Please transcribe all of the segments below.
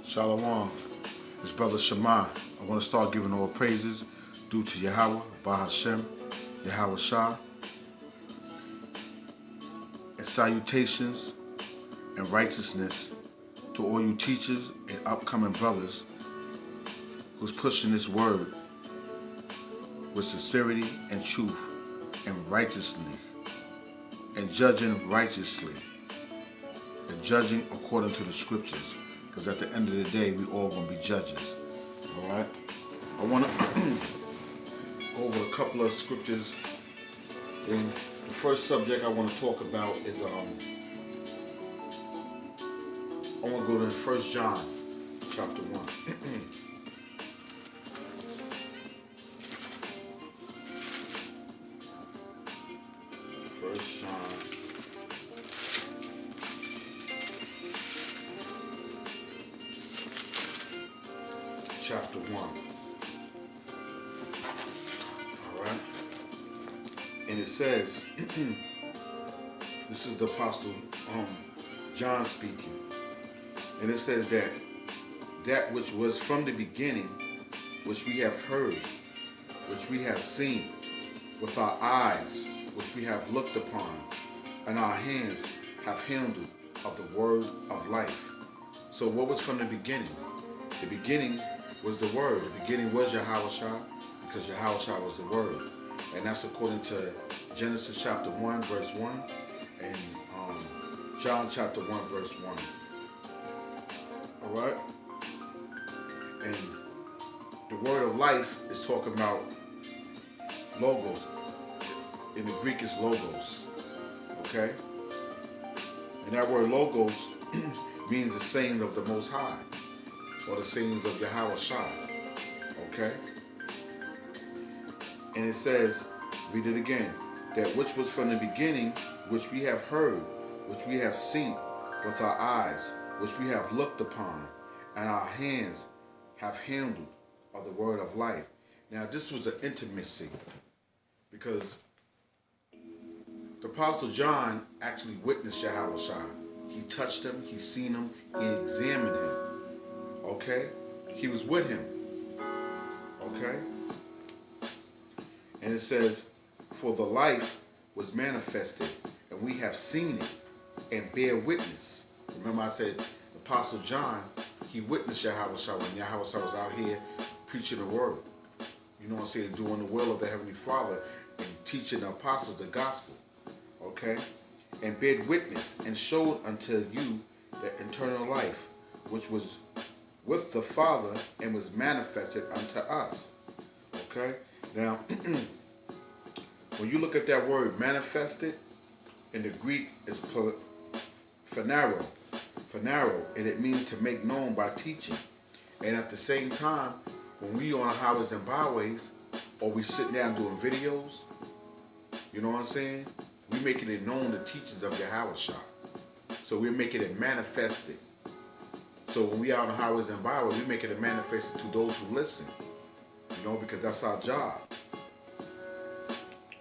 Shalom. It's Brother Shema. I want to start giving all praises due to Yahweh, Bahashem, Yahweh Shah, and salutations and righteousness to all you teachers and upcoming brothers who's pushing this word with sincerity and truth and righteously and judging righteously and judging according to the scriptures. Because at the end of the day, we all going to be judges. All right? I want to go over a couple of scriptures. And the first subject I want to talk about is, I want to go to 1 John chapter 1. 1 John chapter 1. Alright? And it says, this is the Apostle John speaking. And it says that which was from the beginning, which we have heard, which we have seen with our eyes, which we have looked upon, and our hands have handled of the word of life. So what was from the beginning? The beginning was the word. The beginning was Yahweh Shah, because Yahweh Shah was the word. And that's according to Genesis chapter 1 verse 1 and John chapter 1 verse 1. Alright? And the word of life is talking about logos. In the Greek is logos. Okay? And that word logos means the saying of the Most High, or the sayings of Yahweh Shah. Okay? And it says, read it again, that which was from the beginning, which we have heard, which we have seen with our eyes, which we have looked upon, and our hands have handled of the word of life. Now this was an intimacy, because the Apostle John actually witnessed Yahweh Shah. He touched him, he seen him, he examined him. Okay? He was with him. Okay? And it says, for the life was manifested, and we have seen it, and bear witness. Remember I said, Apostle John, he witnessed Yahweh Shah when Yahweh Shah was out here preaching the word. You know what I'm saying? Doing the will of the Heavenly Father and teaching the apostles the gospel. Okay? And bear witness and showed unto you the eternal life, which was with the Father and was manifested unto us. Okay? Now, when you look at that word manifested, in the Greek is phanero, and it means to make known by teaching. And at the same time, when we on highways and byways, or we sit down doing videos, you know what I'm saying? We making it known the teachings of Yahweh Shah. So we're making it manifested. So when we out on the highways and byways, we making it manifested to those who listen. You know, because that's our job.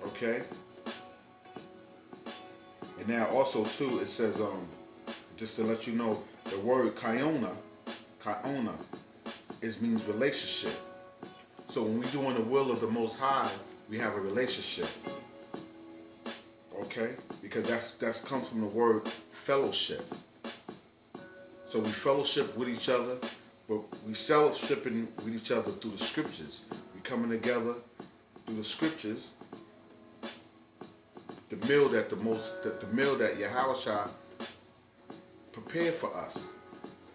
Okay? And now also too, it says, just to let you know, the word kaiona, means relationship. So when we doing the will of the Most High, we have a relationship. Okay? Because that's comes from the word fellowship. So we fellowship with each other, but we fellowshipping with each other through the scriptures. We coming together through the scriptures. The meal that Yahweh Shah prepared for us.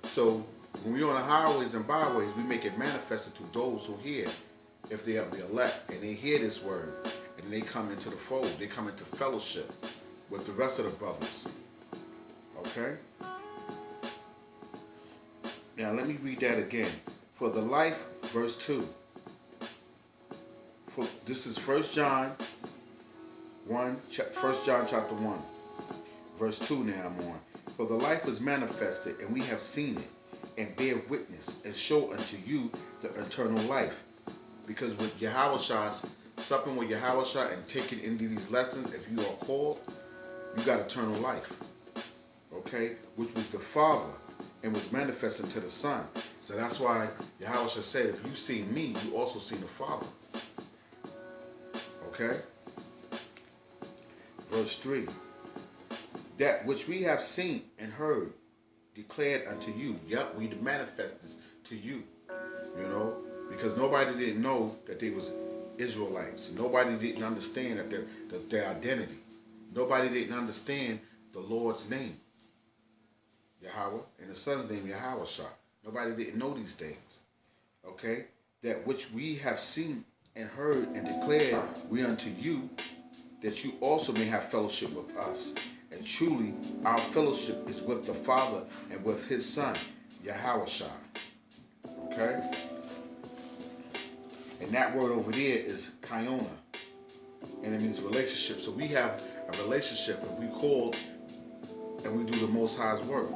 So when we on the highways and byways, we make it manifested to those who hear, if they are the elect, and they hear this word, and they come into the fold, they come into fellowship with the rest of the brothers. Okay? Now let me read that again. For the life, verse 2. This is 1 John 1 chapter 1. Verse 2 now I'm on. For the life was manifested, and we have seen it, and bear witness, and show unto you the eternal life. Because with Yahweh Shah, supping with Yahweh Shah and taking into these lessons, if you are called, you got eternal life. Okay? Which was the Father and was manifested to the Son. So that's why Yahweh said, if you see me, you also see the Father. Okay? Verse 3. That which we have seen and heard, declared unto you. Yep, we manifest this to you. You know? Because nobody didn't know that they was Israelites. Nobody didn't understand that their identity. Nobody didn't understand the Lord's name, Yahweh, and the Son's name, Yahweh Shah. Nobody didn't know these things. Okay? That which we have seen and heard and declared we unto you, that you also may have fellowship with us. And truly, our fellowship is with the Father and with his Son, Yahweh Shah. Okay? And that word over there is kaiona. And it means relationship. So we have a relationship, and we call and we do the Most High's work.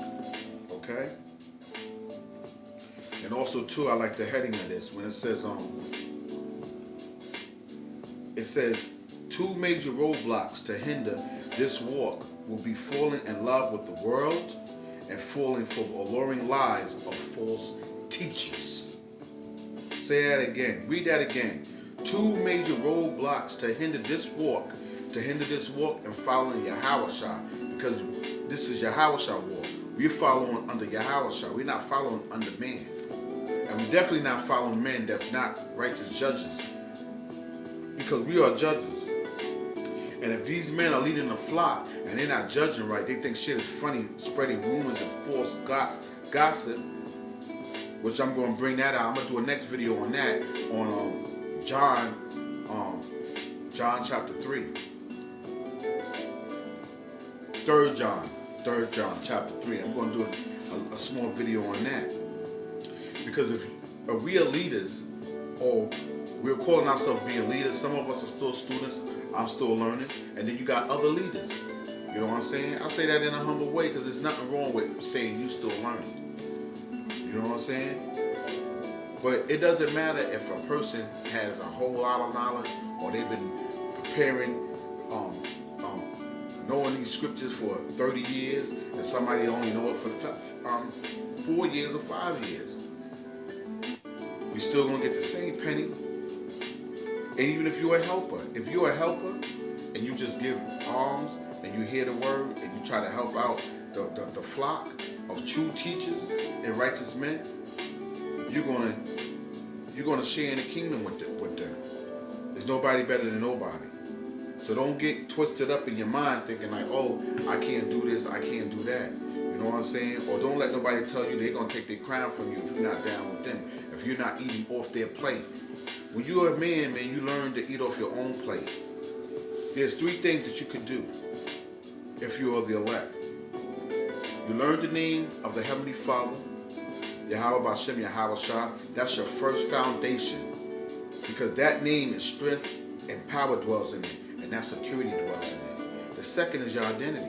Okay? And also, too, I like the heading of this when it says, 2 major roadblocks to hinder this walk will be falling in love with the world and falling for the alluring lies of false teachers. Say that again. Read that again. 2 major roadblocks to hinder this walk and following Yahweh Shah, because this is Yahweh Shah walk. We're following under Yahweh Shah. We're not following under man. And we're definitely not following men that's not righteous judges, because we are judges. And if these men are leading the flock and they're not judging right, they think shit is funny, spreading rumors and false gossip, which I'm going to bring that out. I'm going to do a next video on that, on John chapter 3. 3 John chapter 3. I'm going to do a small video on that. Because if we are leaders, or we're calling ourselves being leaders, some of us are still students, I'm still learning, and then you got other leaders. You know what I'm saying? I say that in a humble way because there's nothing wrong with saying you still learning. You know what I'm saying? But it doesn't matter if a person has a whole lot of knowledge, or they've been preparing, knowing these scriptures for 30 years, and somebody only know it for 4 years or 5 years. You're still gonna get the same penny. And even if you're a helper, and you just give alms and you hear the word and you try to help out the flock of true teachers and righteous men, you're gonna share in the kingdom with them. There's nobody better than nobody. So don't get twisted up in your mind thinking like, oh, I can't do this, I can't do that. You know what I'm saying? Or don't let nobody tell you they're gonna take their crown from you if you're not down with them, if you're not eating off their plate. When you're a man, you learn to eat off your own plate. There's 3 things that you could do if you are the elect. You learn the name of the Heavenly Father, Yahweh Bashem, Yahweh Shah. That's your first foundation, because that name is strength and power dwells in it, and that security dwells in it. The second is your identity.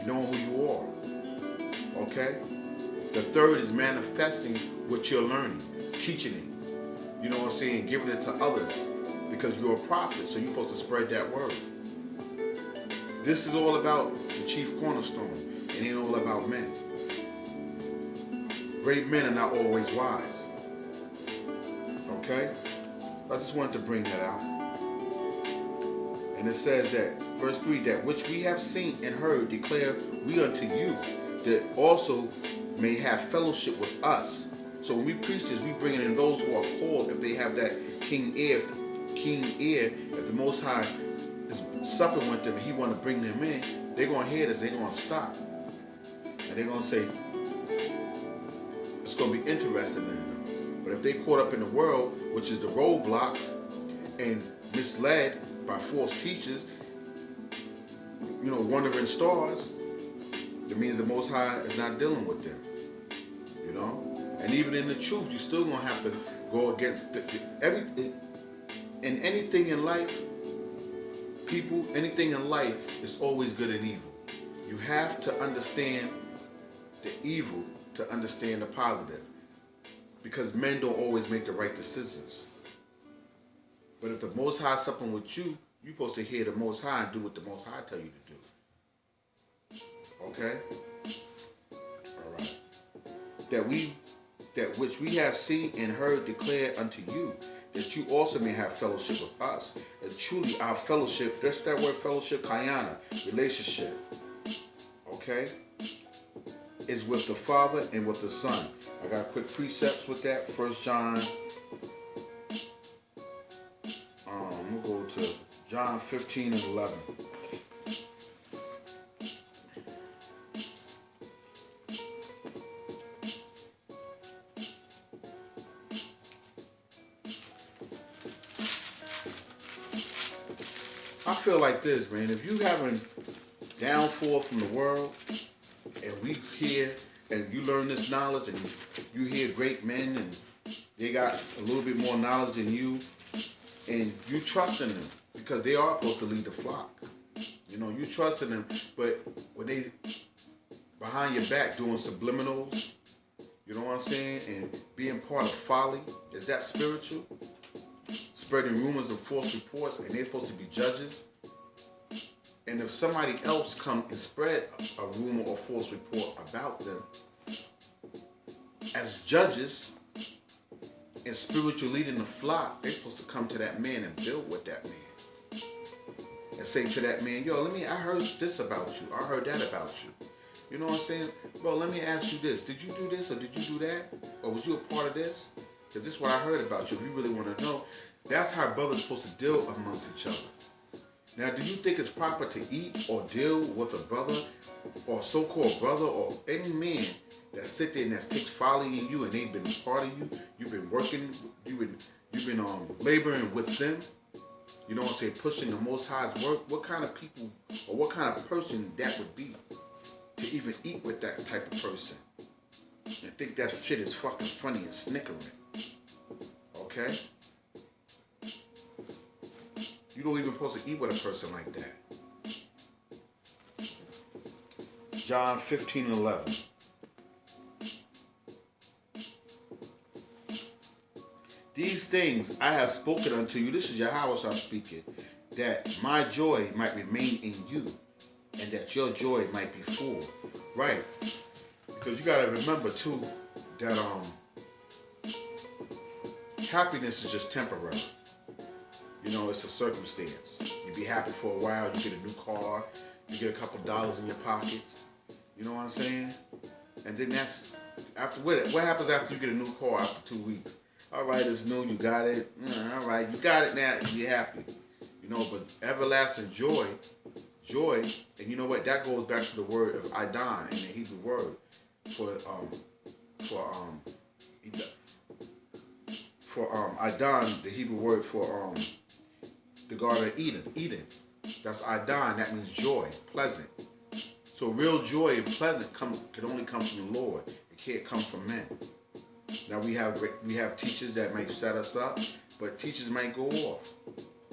You know who you are. Okay? The third is manifesting what you're learning, teaching it. You know what I'm saying? Giving it to others, because you're a prophet, so you're supposed to spread that word. This is all about the chief cornerstone. It ain't all about men. Great men are not always wise. Okay? I just wanted to bring that out. And it says that, verse 3, that which we have seen and heard declare we unto you, that also may have fellowship with us. So when we preach this, we bring in those who are called, if they have that keen ear, if the Most High is supping with them and he want to bring them in, they're going to hear this, they're going to stop. And they're going to say, it's going to be interesting in them. But if they caught up in the world, which is the roadblocks, and misled by false teachers, wandering stars, it means the Most High is not dealing with them. And even in the truth, you're still going to have to go against and anything in life, people, anything in life is always good and evil. You have to understand the evil to understand the positive, because men don't always make the right decisions. But if the Most High is something with you, you're supposed to hear the Most High and do what the Most High tell you to do. Okay? All right. that which we have seen and heard declare unto you, that you also may have fellowship with us. And truly our fellowship, that's that word fellowship, kayana, relationship, okay, is with the Father and with the Son. I got quick precepts with that. 1 John, we'll go to John 15 and 11. I feel like this, man. If you having downfall from the world, and we hear and you learn this knowledge, and you hear great men, and they got a little bit more knowledge than you, and you trust in them because they are supposed to lead the flock. You know, you trust in them, but when they behind your back doing subliminals, you know what I'm saying, and being part of folly, is that spiritual? Spreading rumors and false reports, and they're supposed to be judges. And if somebody else come and spread a rumor or false report about them as judges and spiritual leading the flock, they're supposed to come to that man and build with that man and say to that man, yo, I heard this about you. I heard that about you. You know what I'm saying? Bro, let me ask you this. Did you do this or did you do that? Or was you a part of this? Because this is what I heard about you. If you really want to know, that's how brothers supposed to deal amongst each other. Now, do you think it's proper to eat or deal with a brother or a so-called brother or any man that sit there and that takes folly in you and they've been a part of you? You've been working, you've been laboring with them. You know what I'm saying? Pushing the Most High's work. What kind of people or what kind of person that would be to even eat with that type of person? And think that shit is fucking funny and snickering. Okay? You don't even supposed to eat with a person like that. John 15 and 11. These things I have spoken unto you. This is Yahweh speaking. That my joy might remain in you. And that your joy might be full. Right. Because you got to remember too that happiness is just temporary. You know, it's a circumstance. You be happy for a while, you get a new car, you get a couple dollars in your pockets. You know what I'm saying? And then that's after what happens after you get a new car after 2 weeks? All right, it's new, you got it. All right, you got it now, you're happy. You know, but everlasting joy, and you know what? That goes back to the word of Idan in the Hebrew word for Idan, the Hebrew word for the Garden of Eden. That's Idan. That means joy, pleasant. So real joy and pleasant can only come from the Lord. It can't come from men. Now we have teachers that might set us up, but teachers might go off,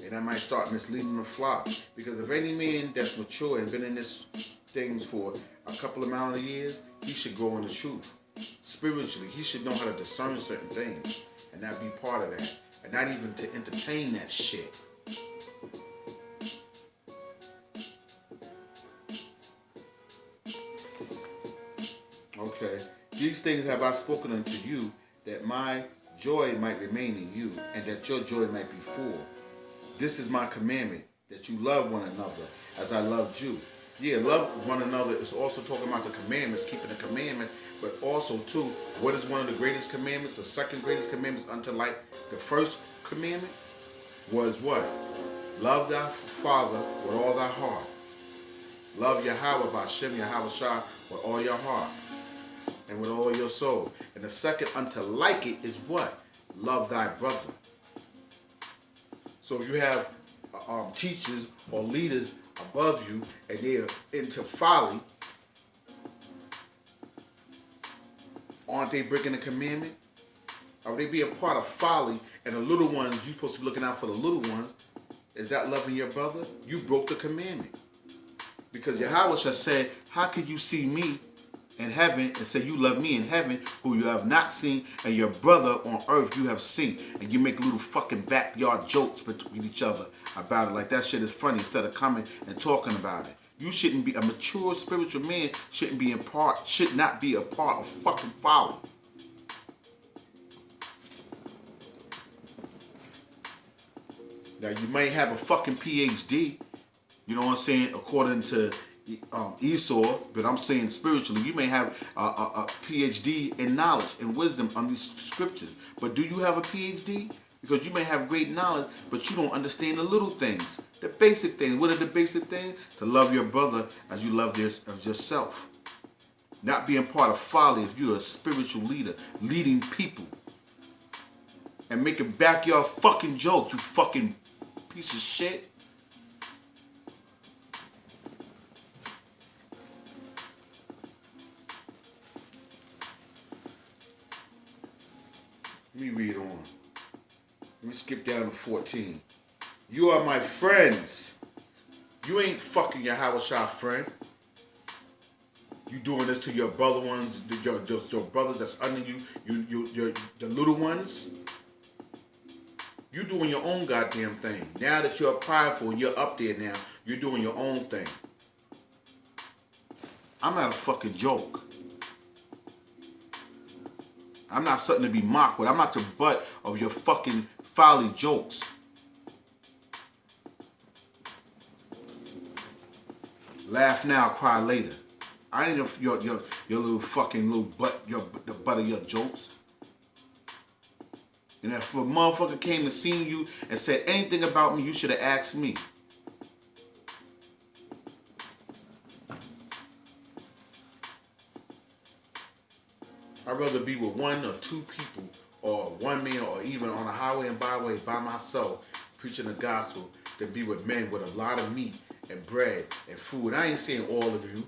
and that might start misleading the flock. Because if any man that's mature and been in this things for a couple amount of years, he should grow in the truth. Spiritually, he should know how to discern certain things and not be part of that, and not even to entertain that shit. Okay. These things have I spoken unto you, that my joy might remain in you, and that your joy might be full. This is my commandment, that you love one another as I loved you. Yeah, love one another is also talking about the commandments, keeping the commandment, but also too, what is one of the greatest commandments? The second greatest commandments unto like the first commandment was what? Love thy father with all thy heart. Love Yahweh by Shem Yahweh Shah with all your heart and with all your soul. And the second unto like it is what? Love thy brother. So if you have teachers or leaders above you and they're into folly, aren't they breaking the commandment? Are they being part of folly? And the little ones, you're supposed to be looking out for the little ones. Is that loving your brother? You broke the commandment. Because Yahweh said, how could you see me in heaven and say you love me in heaven who you have not seen, and your brother on earth you have seen? And you make little fucking backyard jokes between each other about it like that shit is funny instead of coming and talking about it. You shouldn't be a mature spiritual man. Should not be a part of fucking folly. Now you might have a fucking PhD, you know what I'm saying, according to Esau, but I'm saying spiritually, you may have a PhD in knowledge and wisdom on these scriptures. But do you have a PhD? Because you may have great knowledge, but you don't understand the little things, the basic things. What are the basic things? To love your brother as you love yourself. Not being part of folly if you're a spiritual leader, leading people. And making backyard fucking jokes, you fucking piece of shit. Let me read on. Let me skip down to 14. You are my friends. You ain't fucking your Hawashah friend. You doing this to your brother ones, your brothers that's under you, the little ones. You doing your own goddamn thing. Now that you're prideful and you're up there now, you're doing your own thing. I'm not a fucking joke. I'm not something to be mocked with. I'm not the butt of your fucking folly jokes. Laugh now, cry later. I ain't your little fucking little butt, the butt of your jokes. And if a motherfucker came and seen you and said anything about me, you should have asked me. I'd rather be with one or two people, or one man, or even on a highway and byway by myself, preaching the gospel, than be with men with a lot of meat and bread and food. I ain't saying all of you.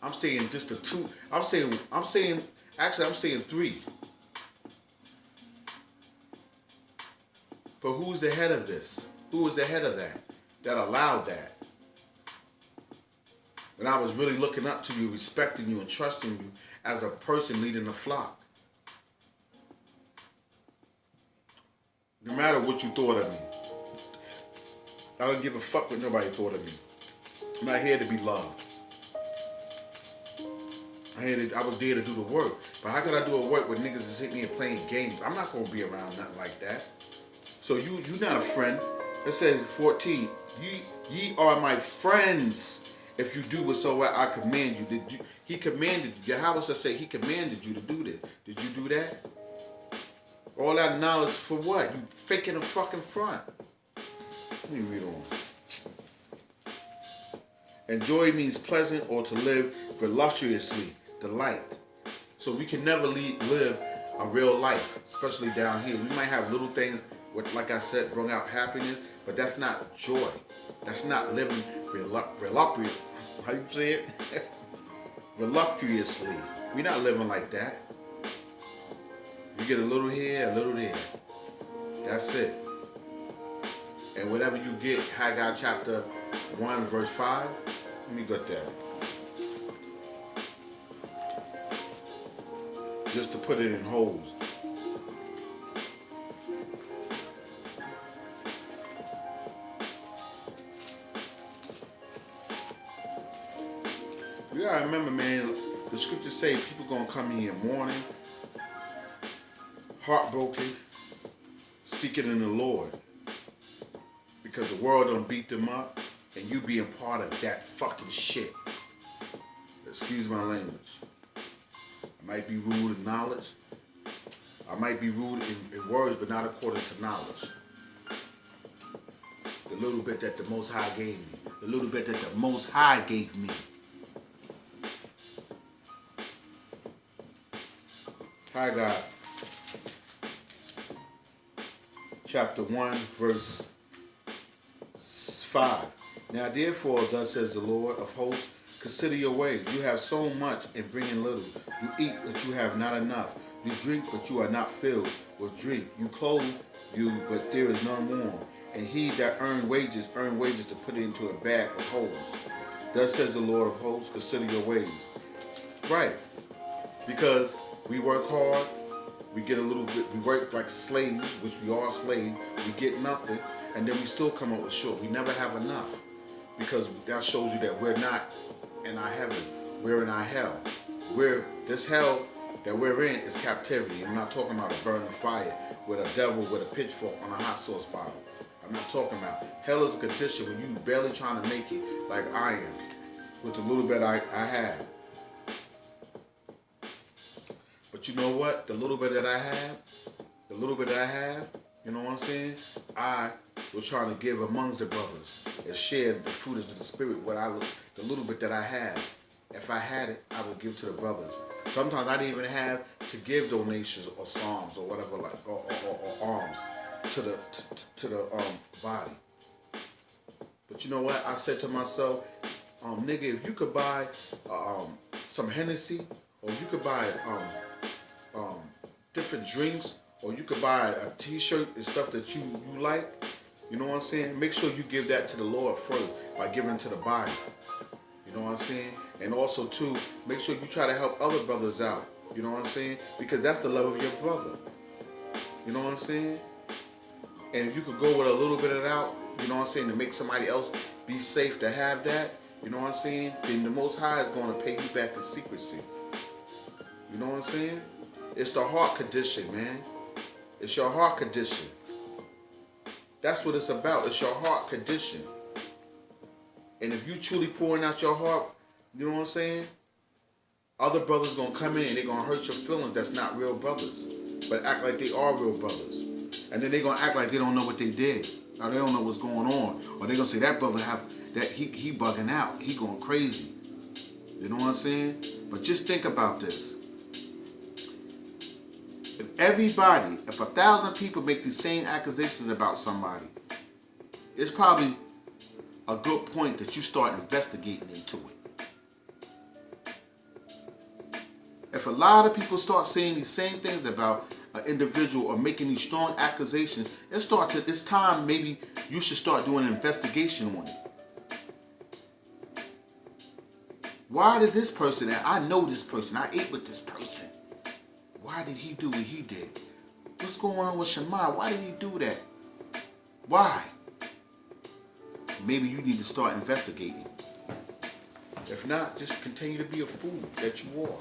I'm saying just the two. I'm saying three. But who's the head of this? Who was the head of that allowed that? When I was really looking up to you, respecting you, and trusting you as a person leading the flock. No matter what you thought of me. I don't give a fuck what nobody thought of me. I'm not here to be loved. I was there to do the work. But how could I do a work when niggas is hitting me and playing games? I'm not going to be around nothing like that. So you not a friend. It says 14. Ye are my friends if you do whatsoever I command you. He commanded you. Yahweh said he commanded you to do this. Did you do that? All that knowledge for what? You faking a fucking front. Let me read on. Enjoy means pleasant or to live voluptuously, delight. So we can never live a real life, especially down here. We might have little things, which, like I said, bring out happiness, but that's not joy. That's not living voluptuous. How you say it? Voluptuously. We're not living like that. You get a little here, a little there. That's it. And whatever you get, Haggai chapter 1, verse 5, let me get that. Just to put it in holes. You gotta remember, man, the scriptures say people gonna come in here mourning, heartbroken, seeking in the Lord. Because the world done beat them up, and you being part of that fucking shit. Excuse my language. I might be rude in knowledge. I might be rude in words, but not according to knowledge. The little bit that the Most High gave me. The little bit that the Most High gave me. Haggai chapter 1, verse 5. Now therefore, thus says the Lord of hosts, consider your ways. You have so much and bring in little. You eat, but you have not enough. You drink, but you are not filled with drink. You clothe you, but there is none warm. And he that earn wages to put it into a bag with holes. Thus says the Lord of hosts, consider your ways. Right. Because we work hard, we get a little bit, we work like slaves, which we are slaves, we get nothing, and then we still come up with short. We never have enough. because that shows you that we're not in our heaven. We're in our hell. This hell that we're in is captivity. I'm not talking about a burning fire with a devil with a pitchfork on a hot sauce bottle. I'm not talking about. Hell is a condition when you barely trying to make it like I am with the little bit I have. But you know what? The little bit that I have, you know what I'm saying? I was trying to give amongst the brothers and share the fruit of the spirit. The little bit that I have, if I had it, I would give to the brothers. Sometimes I didn't even have to give donations or psalms or whatever, like or alms to the body. But you know what? I said to myself, nigga, if you could buy some Hennessy, or you could buy different drinks, or you could buy a t-shirt and stuff that you like, you know what I'm saying? Make sure you give that to the Lord first by giving to the body. You know what I'm saying? And also too, make sure you try to help other brothers out. You know what I'm saying? Because that's the love of your brother. You know what I'm saying? And if you could go with a little bit of that, you know what I'm saying, to make somebody else be safe to have that, you know what I'm saying, then the Most High is going to pay you back in secrecy. You know what I'm saying? It's the heart condition, man. It's your heart condition. That's what it's about. It's your heart condition. And if you truly pouring out your heart, you know what I'm saying, other brothers going to come in and they're going to hurt your feelings. That's not real brothers. But act like they are real brothers. And then they're going to act like they don't know what they did. Or they don't know what's going on. Or they're going to say, that brother he bugging out. He going crazy. You know what I'm saying? But just think about this. If 1,000 people make the same accusations about somebody, it's probably a good point that you start investigating into it. If a lot of people start saying these same things about an individual or making these strong accusations, it's time maybe you should start doing an investigation on it. Why did this person, and I know this person, I ate with this person, why did he do what he did? What's going on with Shemai? Why did he do that? Why? Maybe you need to start investigating. If not, just continue to be a fool that you are.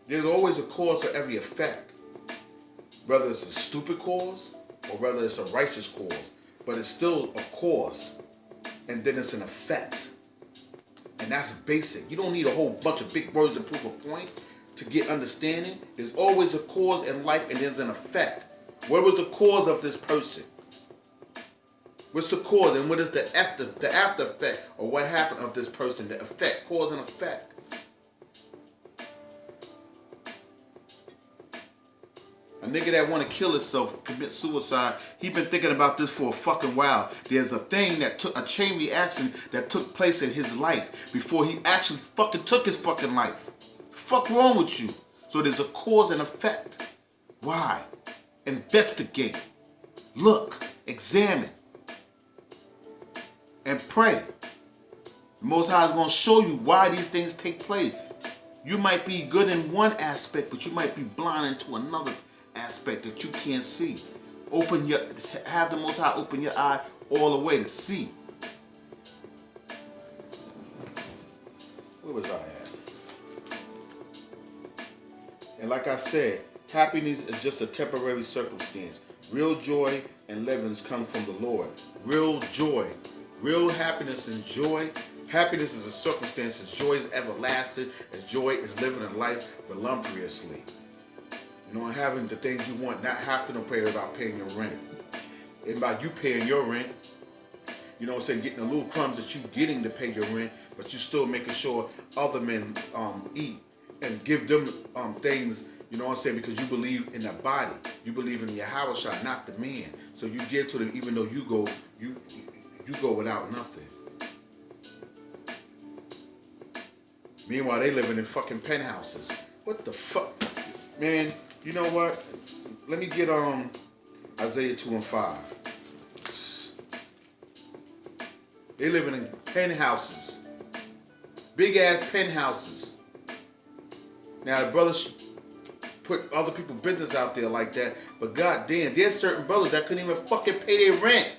There's always a cause for every effect. Whether it's a stupid cause or whether it's a righteous cause. But it's still a cause. And then it's an effect. And that's basic. You don't need a whole bunch of big words to prove a point to get understanding. There's always a cause in life and there's an effect. What was the cause of this person? What's the cause and what is the after effect, or what happened of this person? The effect, cause and effect. A nigga that want to kill himself, commit suicide, he been thinking about this for a fucking while. There's a thing that took a chain reaction that took place in his life before he actually fucking took his fucking life. Fuck wrong with you? So there's a cause and effect. Why? Investigate. Look. Examine. And pray. The Most High is going to show you why these things take place. You might be good in one aspect, but you might be blind into another aspect that you can't see. Have the Most High open your eye all the way to see. Where was I at? And like I said, happiness is just a temporary circumstance. Real joy and livings come from the Lord. Real joy. Real happiness and joy. Happiness is a circumstance, as joy is everlasting, as joy is living a life voluptuously. You know, having the things you want, not having to pray about paying your rent. And by you paying your rent, you know what I'm saying, getting the little crumbs that you getting to pay your rent, but you still making sure other men eat and give them things, you know what I'm saying, because you believe in the body. You believe in the Yahushua, not the man. So you give to them even though you go without nothing. Meanwhile, they living in fucking penthouses. What the fuck? Man, you know what? Let me get Isaiah 2:5. They living in penthouses. Big ass penthouses. Now the brothers put other people's business out there like that, but goddamn, there's certain brothers that couldn't even fucking pay their rent.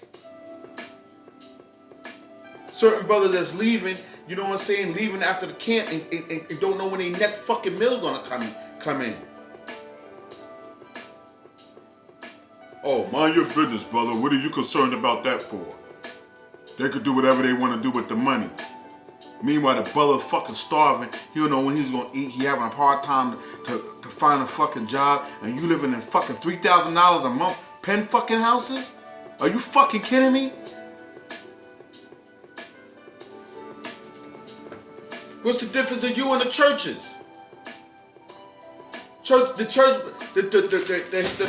certain brother that's leaving, you know what I'm saying, leaving after the camp and don't know when their next fucking meal gonna come in. Oh, mind your business, brother. What are you concerned about that for? They could do whatever they want to do with the money. Meanwhile, the brother's fucking starving. He don't know when he's gonna eat. He having a hard time to find a fucking job, and you living in fucking $3,000 a month pen fucking houses? Are you fucking kidding me? What's the difference of you and the churches? The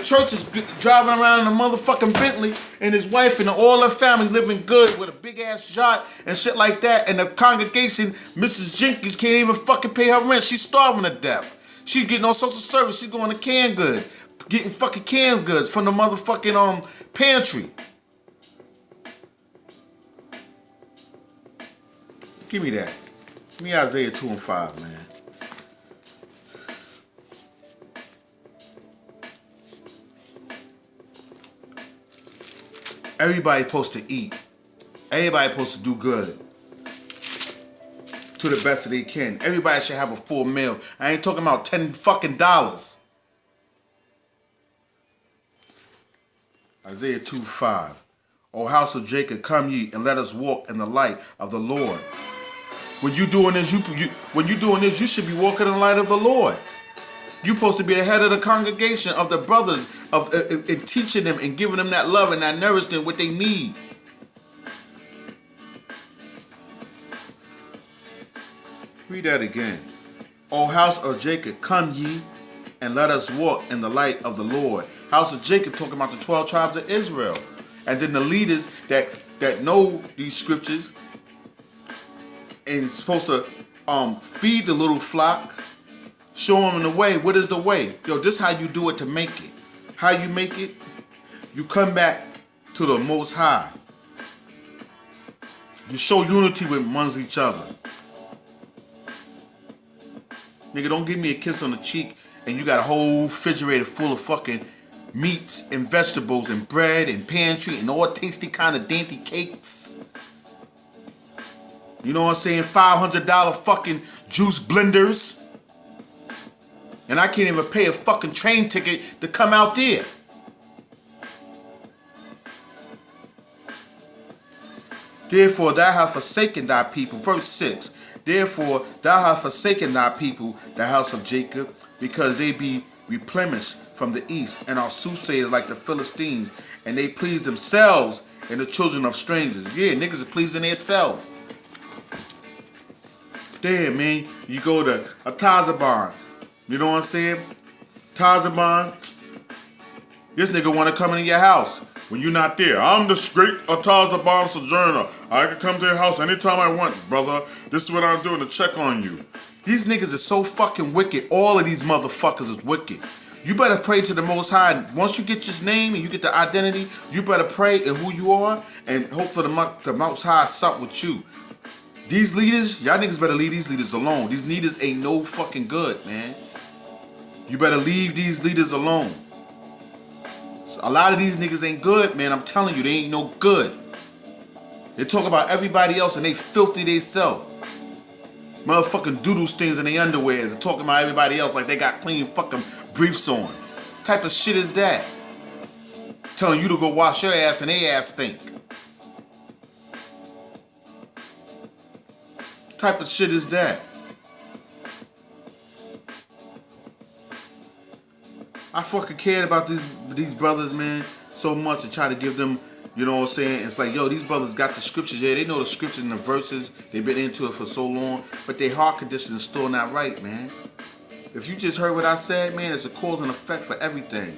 church is driving around in a motherfucking Bentley, and his wife and all her family living good with a big ass yacht and shit like that. And the congregation, Mrs. Jenkins, can't even fucking pay her rent. She's starving to death. She's getting on social service. She's going to canned goods, getting fucking canned goods from the motherfucking pantry. Give me that. Give me Isaiah 2:5, man. Everybody supposed to eat. Everybody supposed to do good to the best that they can. Everybody should have a full meal. I ain't talking about $10 fucking dollars. Isaiah 2:5. O house of Jacob, come ye and let us walk in the light of the Lord. When you doing this, you should be walking in the light of the Lord. You're supposed to be the head of the congregation, of the brothers, of teaching them and giving them that love and that nourishment what they need. Read that again. O house of Jacob, come ye and let us walk in the light of the Lord. House of Jacob talking about the 12 tribes of Israel. And then the leaders that know these scriptures and supposed to feed the little flock. Show them the way. What is the way? Yo, this is how you do it to make it. How you make it? You come back to the Most High. You show unity amongst each other. Nigga, don't give me a kiss on the cheek and you got a whole refrigerator full of fucking meats and vegetables and bread and pantry and all tasty kind of dainty cakes. You know what I'm saying? $500 fucking juice blenders. And I can't even pay a fucking train ticket to come out there. Therefore thou hast forsaken thy people. Verse 6. Therefore thou hast forsaken thy people, the house of Jacob, because they be replenished from the east, and are soothsayers like the Philistines, and they please themselves and the children of strangers. Yeah, niggas are pleasing themselves. Damn, man. You go to a Tazaban. You know what I'm saying? Tazaban. This nigga want to come into your house when you're not there. I'm the great Tazaban sojourner. I can come to your house anytime I want, brother. This is what I'm doing to check on you. These niggas are so fucking wicked. All of these motherfuckers is wicked. You better pray to the Most High. Once you get his name and you get the identity, you better pray in who you are and hope for the Most High sup with you. These leaders, y'all niggas better leave these leaders alone. These leaders ain't no fucking good, man. You better leave these leaders alone. A lot of these niggas ain't good, man. I'm telling you, they ain't no good. They talk about everybody else and they filthy they self. Motherfucking doodle stains in their underwears and talking about everybody else like they got clean fucking briefs on. What type of shit is that? Telling you to go wash your ass and they ass stink. What type of shit is that? I fucking cared about these brothers, man, so much to try to give them, you know what I'm saying? It's like, yo, these brothers got the scriptures. Yeah, they know the scriptures and the verses. They've been into it for so long, but their heart condition is still not right, man. If you just heard what I said, man, it's a cause and effect for everything.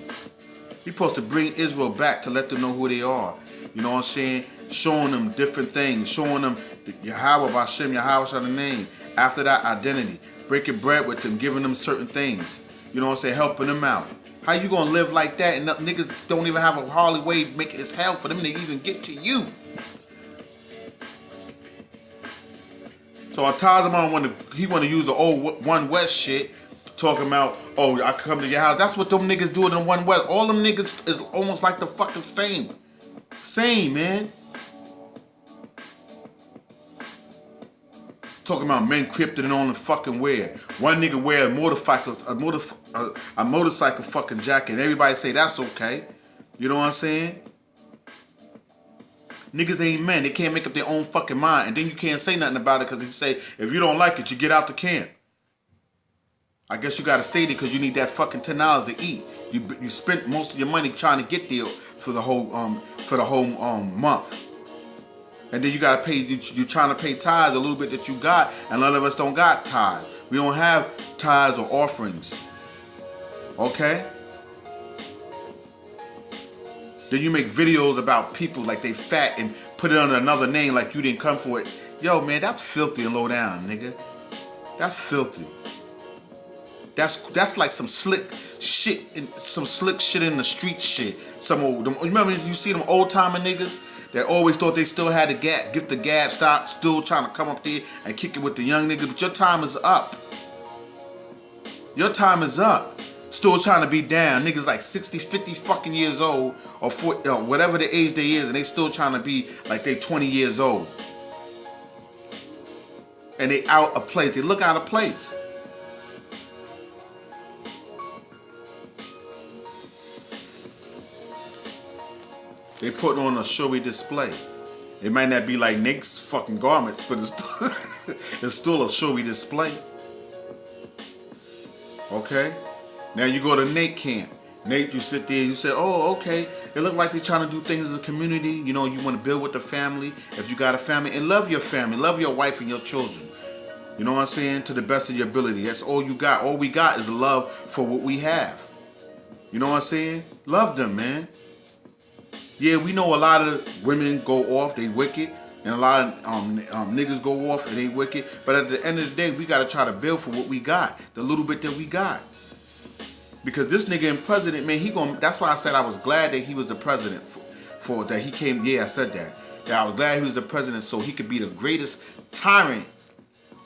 You're supposed to bring Israel back to let them know who they are. You know what I'm saying? Showing them different things. Showing them Yahweh, Bashem, Yahweh, the name. After that, identity. Breaking bread with them, giving them certain things. You know what I'm saying? Helping them out. How you gonna live like that and niggas don't even have a hardly way to make it as hell for them to even get to you? So Tazaman want to use the old One West shit, talking about, oh, I come to your house. That's what them niggas do in the One West. All them niggas is almost like the fucking same, man. Talking about men kryptonite on the fucking wear. One nigga wear a motorcycle fucking jacket. And everybody say that's okay. You know what I'm saying? Niggas ain't men. They can't make up their own fucking mind. And then you can't say nothing about it because you say, if you don't like it, you get out the camp. I guess you gotta stay there because you need that fucking $10 to eat. You spent most of your money trying to get there for the whole month. And then you gotta pay. You're trying to pay tithes a little bit that you got, and a lot of us don't got tithes. We don't have tithes or offerings. Okay. Then you make videos about people like they fat and put it under another name like you didn't come for it. Yo, man, that's filthy and low down, nigga. That's filthy. That's like some slick shit in the street shit. Remember you see them old timer niggas that always thought they still had the gap, get the gap, stop, still trying to come up there and kick it with the young niggas. But your time is up. Your time is up. Still trying to be down. Niggas like 60, 50 fucking years old or 40, whatever the age they is, and they still trying to be like they 20 years old. And they out of place. They look out of place. They put on a showy display. It might not be like Nate's fucking garments, but it's still a showy display. Okay? Now you go to Nate camp. Nate, you sit there, you say, oh, okay. It look like they're trying to do things as a community. You know, you want to build with the family. If you got a family, and love your family. Love your wife and your children. You know what I'm saying? To the best of your ability. That's all you got. All we got is the love for what we have. You know what I'm saying? Love them, man. Yeah, we know a lot of women go off, they wicked, and a lot of niggas go off and they wicked. But at the end of the day, we gotta try to build for what we got, the little bit that we got. Because this nigga and president, man, that's why I said I was glad that he was the president for that he came. Yeah, I said that. That I was glad he was the president so he could be the greatest tyrant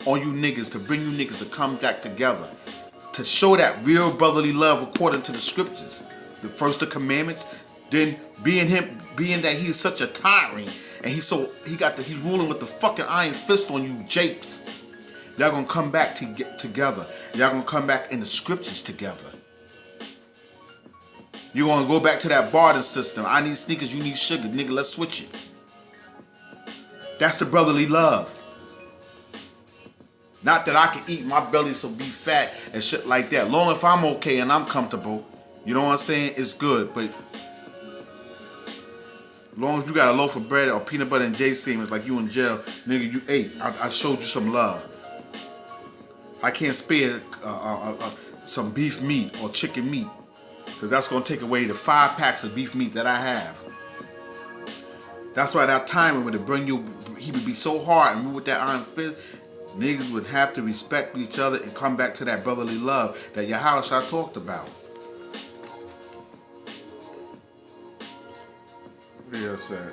on you niggas, to bring you niggas to come back together, to show that real brotherly love according to the scriptures. The first the commandments. Then being that he's such a tyrant and he's ruling with the fucking iron fist on you japes. Y'all gonna come back to get together. Y'all gonna come back in the scriptures together. You gonna go back to that barter system. I need sneakers, you need sugar, nigga. Let's switch it. That's the brotherly love. Not that I can eat my belly so be fat and shit like that. Long if I'm okay and I'm comfortable, you know what I'm saying? It's good, but as long as you got a loaf of bread or peanut butter and J-Seam, it's like you in jail, nigga, you ate. I showed you some love. I can't spare some beef meat or chicken meat, because that's going to take away the 5 packs of beef meat that I have. That's why that timing would bring you, he would be so hard and move with that iron fist. Niggas would have to respect each other and come back to that brotherly love that Yahushua talked about. Yeah, sad.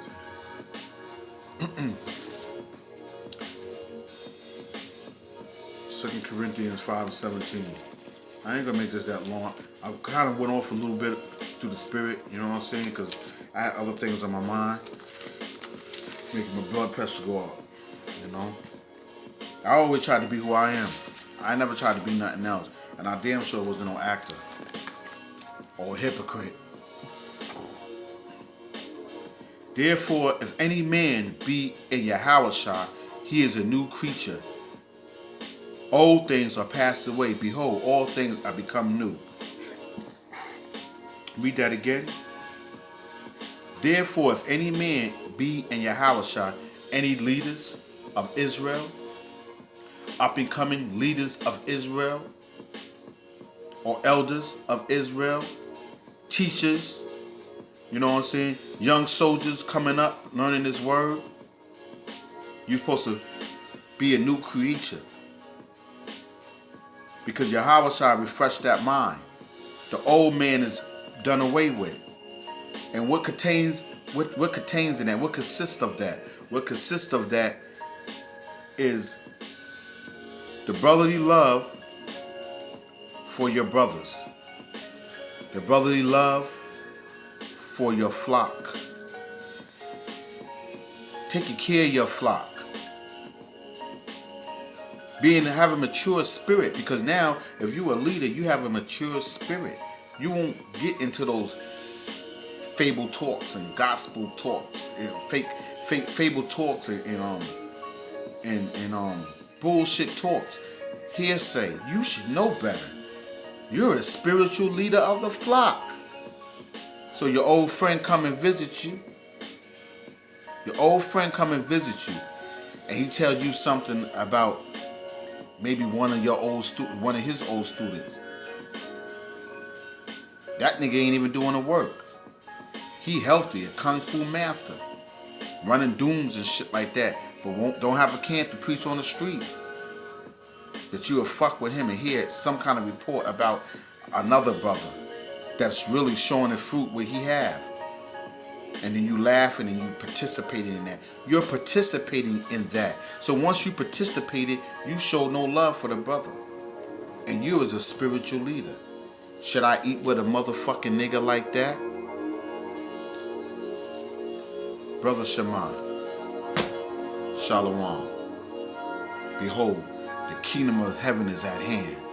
2 Corinthians 5:17. I ain't gonna make this that long. I kind of went off a little bit through the spirit, you know what I'm saying? Because I had other things on my mind, making my blood pressure go up, you know? I always tried to be who I am. I never tried to be nothing else. And I damn sure wasn't no actor or a hypocrite. Therefore, if any man be in Yahushua, he is a new creature. Old things are passed away. Behold, all things are become new. Read that again. Therefore, if any man be in Yahushua, any leaders of Israel, up and coming leaders of Israel, or elders of Israel, teachers, you know what I'm saying? Young soldiers coming up, learning this word. You're supposed to be a new creature. Because Yahushua refreshed that mind. The old man is done away with. And what contains in that? What consists of that? What consists of that is the brotherly love for your brothers. The brotherly love for your flock. Taking care of your flock. Have a mature spirit, because now if you a leader, you have a mature spirit. You won't get into those fable talks and gospel talks, fake fable talks and bullshit talks. Hearsay. You should know better. You're the spiritual leader of the flock. So your old friend come and visit you. Your old friend come and visit you, and he tell you something about maybe one of his old students. That nigga ain't even doing the work. He healthy, a kung fu master, running dooms and shit like that, but don't have a camp to preach on the street. That you will fuck with him and hear some kind of report about another brother that's really showing the fruit what he have. And then you laughing and you participating in that. You're participating in that. So once you participated, you show no love for the brother. And you as a spiritual leader. Should I eat with a motherfucking nigga like that? Brother Shema, Shalom. Behold, the kingdom of heaven is at hand.